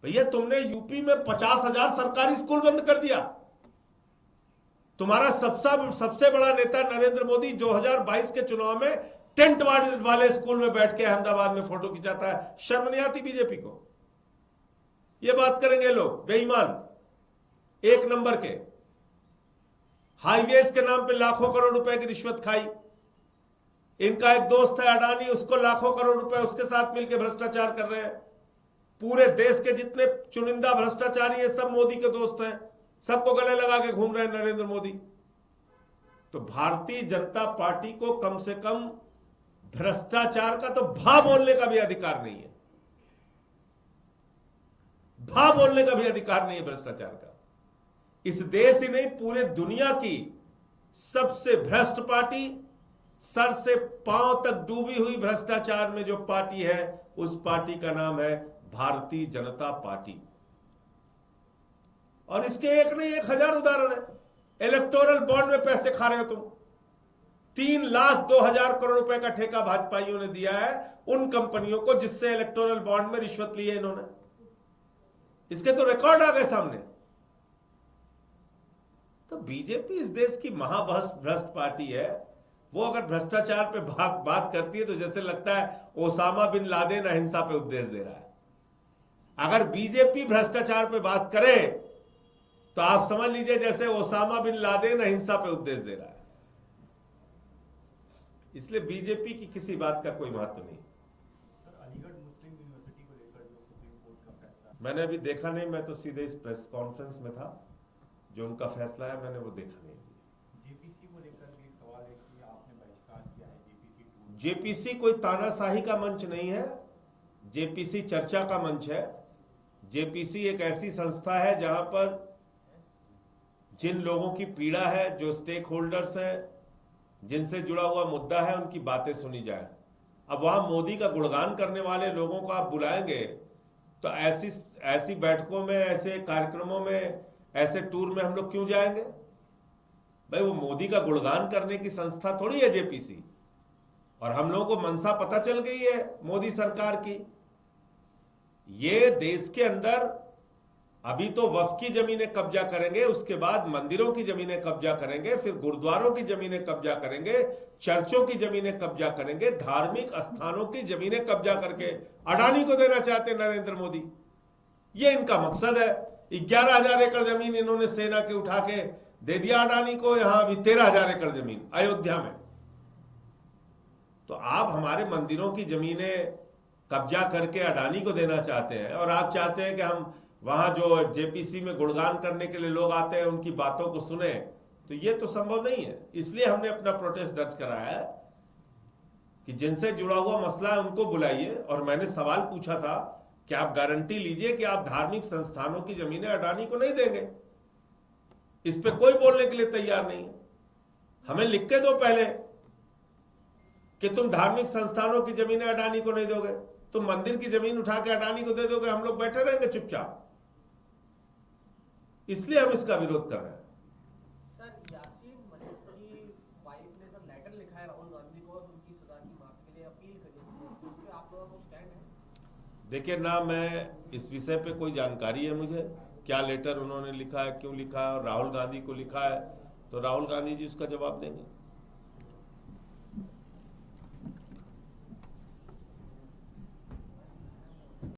भैया तुमने यूपी में 50,000 सरकारी स्कूल बंद कर दिया। तुम्हारा सबसे बड़ा नेता नरेंद्र मोदी 2022 के चुनाव में टेंट वाले स्कूल में बैठ के अहमदाबाद में फोटो खिंचाता है। शर्म नहीं आती बीजेपी को? ये बात करेंगे लोग, बेईमान एक नंबर के। हाईवेज के नाम पे लाखों करोड़ रुपए की रिश्वत खाई। इनका एक दोस्त है अडानी, उसको लाखों करोड़ रुपए उसके साथ मिलकर भ्रष्टाचार कर रहे हैं। पूरे देश के जितने चुनिंदा भ्रष्टाचारी है सब मोदी के दोस्त हैं, सबको गले लगा के घूम रहे हैं नरेंद्र मोदी। तो भारतीय जनता पार्टी को कम से कम भ्रष्टाचार का तो भा बोलने का भी अधिकार नहीं है। भा बोलने का भी अधिकार नहीं है भ्रष्टाचार का। इस देश ही नहीं पूरे दुनिया की सबसे भ्रष्ट पार्टी, सर से पांव तक डूबी हुई भ्रष्टाचार में जो पार्टी है उस पार्टी का नाम है भारतीय जनता पार्टी। और इसके एक नहीं 1,000 उदाहरण है। इलेक्टोरल बॉन्ड में पैसे खा रहे हो तुम। 3,02,000 करोड़ रुपए का ठेका भाजपाइयों ने दिया है उन कंपनियों को जिससे इलेक्टोरल बॉन्ड में रिश्वत ली है इन्होंने। इसके तो रिकॉर्ड आ गए सामने। तो बीजेपी इस देश की महाभ्रष्ट पार्टी है। वो अगर भ्रष्टाचार पे बात करती है तो जैसे लगता है ओसामा बिन लादेन अहिंसा पे उपदेश दे रहा है। अगर बीजेपी भ्रष्टाचार पे बात करे तो आप समझ लीजिए जैसे ओसामा बिन लादेन अहिंसा पे उपदेश दे रहा है। इसलिए बीजेपी की किसी बात का कोई महत्व नहीं। अलीगढ़ मुस्लिम यूनिवर्सिटी को लेकर जो सुप्रीम कोर्ट का फैसला, मैंने अभी देखा नहीं, मैं तो सीधे इस प्रेस कॉन्फ्रेंस में था। जो उनका फैसला है मैंने वो देखा नहीं। जेपीसी को लेकर भी एक सवाल है कि आपने बहिष्कार किया है जेपीसी कोई तानाशाही का मंच नहीं है। जेपीसी चर्चा का मंच है। जेपीसी एक ऐसी संस्था है जहां पर जिन लोगों की पीड़ा है, जो स्टेक होल्डर्स हैं, जिनसे जुड़ा हुआ मुद्दा है, उनकी बातें सुनी जाए। अब वहां मोदी का गुणगान करने वाले लोगों को आप बुलाएंगे तो ऐसी बैठकों में, ऐसे कार्यक्रमों में, ऐसे टूर में हम लोग क्यों जाएंगे भाई? वो मोदी का गुणगान करने की संस्था थोड़ी है जेपीसी। और हम लोगों को मनसा पता चल गई है मोदी सरकार की। ये देश के अंदर अभी तो वक्फ की जमीनें कब्जा करेंगे, उसके बाद मंदिरों की जमीनें कब्जा करेंगे, फिर गुरुद्वारों की जमीनें कब्जा करेंगे, चर्चों की जमीनें कब्जा करेंगे, धार्मिक स्थानों की जमीनें कब्जा करके अडानी को देना चाहते हैं नरेंद्र मोदी। ये इनका मकसद है। 11,000 एकड़ जमीन इन्होंने सेना के उठा के दे दिया अडानी को। यहां अभी 13,000 एकड़ जमीन अयोध्या में। तो आप हमारे मंदिरों की जमीनें कब्जा करके अडानी को देना चाहते हैं और आप चाहते हैं कि हम वहां जो जेपीसी में गुणगान करने के लिए लोग आते हैं उनकी बातों को सुने। तो ये तो संभव नहीं है। इसलिए हमने अपना प्रोटेस्ट दर्ज कराया है कि जिनसे जुड़ा हुआ मसला है उनको बुलाइए। और मैंने सवाल पूछा था कि आप गारंटी लीजिए कि आप धार्मिक संस्थानों की जमीनें अडानी को नहीं देंगे। इस पे कोई बोलने के लिए तैयार नहीं है। हमें लिख के दो पहले कि तुम धार्मिक संस्थानों की जमीनें अडानी को नहीं दोगे, तुम मंदिर की जमीन उठा के अडानी को दे दोगे, हम लोग बैठे रहेंगे चुपचाप। इसलिए हम इसका विरोध कर रहे हैं। सर, यासीन मलिक की वाइफ ने सर लेटर लिखा है राहुल गांधी को और उनकी सजा की माफी के लिए अपील करी है। तो आप लोगों को स्टैंड है? देखिए ना, मैं इस विषय पे कोई जानकारी है मुझे, क्या लेटर उन्होंने लिखा है, क्यों लिखा है और राहुल गांधी को लिखा है, तो राहुल गांधी जी उसका जवाब देंगे।